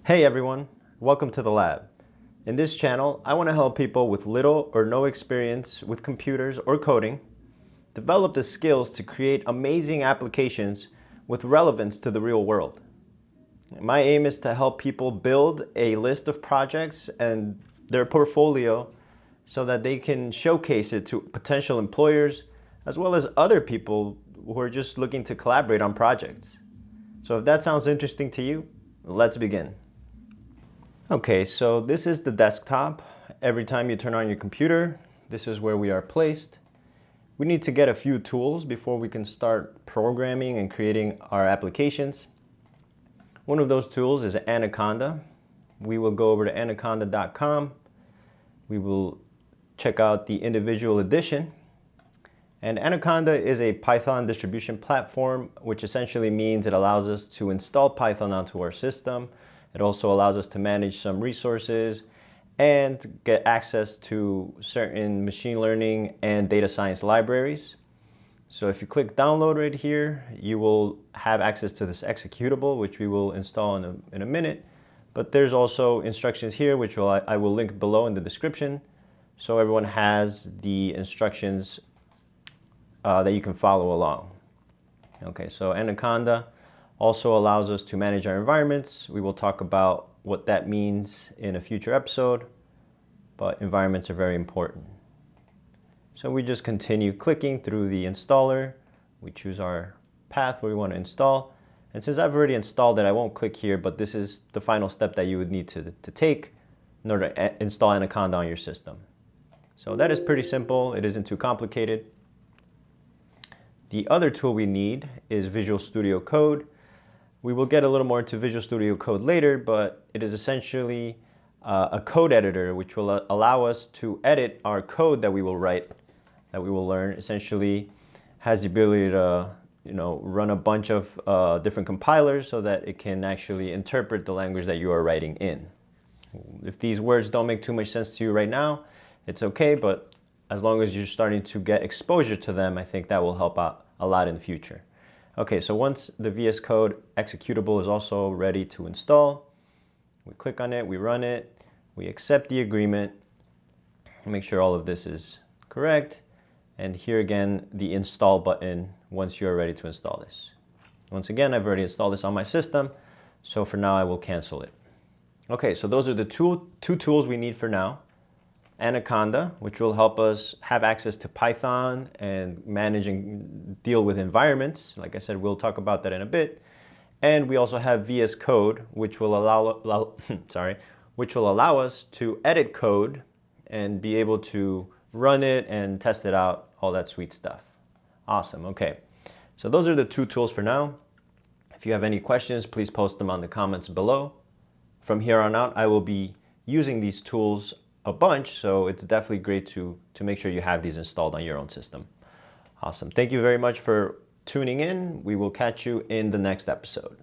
Hey everyone, welcome to the lab. In this channel, I want to help people with little or no experience with computers or coding develop the skills to create amazing applications with relevance to the real world. My aim is to help people build a list of projects and their portfolio so that they can showcase it to potential employers as well as other people who are just looking to collaborate on projects. So if that sounds interesting to you, let's begin. Okay, so this is the desktop. Every time you turn on your computer, this is where we are placed. We need to get a few tools before we can start programming and creating our applications. One of those tools is Anaconda. We will go over to anaconda.com. We will check out the individual edition. And Anaconda is a Python distribution platform, which essentially means it allows us to install Python onto our system. It also allows us to manage some resources and get access to certain machine learning and data science libraries. So if you click download right here, you will have access to this executable, which we will install in a minute. But there's also instructions here, which I will link below in the description. So everyone has the instructions that you can follow along. Okay, so Anaconda also allows us to manage our environments. We will talk about what that means in a future episode, but environments are very important. So we just continue clicking through the installer. We choose our path where we want to install. And since I've already installed it, I won't click here, but this is the final step that you would need to take in order to install Anaconda on your system. So that is pretty simple. It isn't too complicated. The other tool we need is Visual Studio Code. We will get a little more into Visual Studio Code later, but it is essentially a code editor which will allow us to edit our code that we will write, that we will learn. Essentially has the ability to run a bunch of different compilers so that it can actually interpret the language that you are writing in. If these words don't make too much sense to you right now, it's okay, but as long as you're starting to get exposure to them, I think that will help out a lot in the future. Okay, so once the VSCode executable is also ready to install, we click on it, we run it, we accept the agreement, make sure all of this is correct, and here again, the install button once you're ready to install this. Once again, I've already installed this on my system, so for now I will cancel it. Okay, so those are the two tools we need for now. Anaconda, which will help us have access to Python and manage and deal with environments. Like I said, we'll talk about that in a bit. And we also have VS Code, which will allow us to edit code and be able to run it and test it out, all that sweet stuff. Awesome. Okay, so those are the two tools for now. If you have any questions, please post them on the comments below. From here on out, I will be using these tools a bunch, so it's definitely great to make sure you have these installed on your own system. Awesome. Thank you very much for tuning in. We will catch you in the next episode.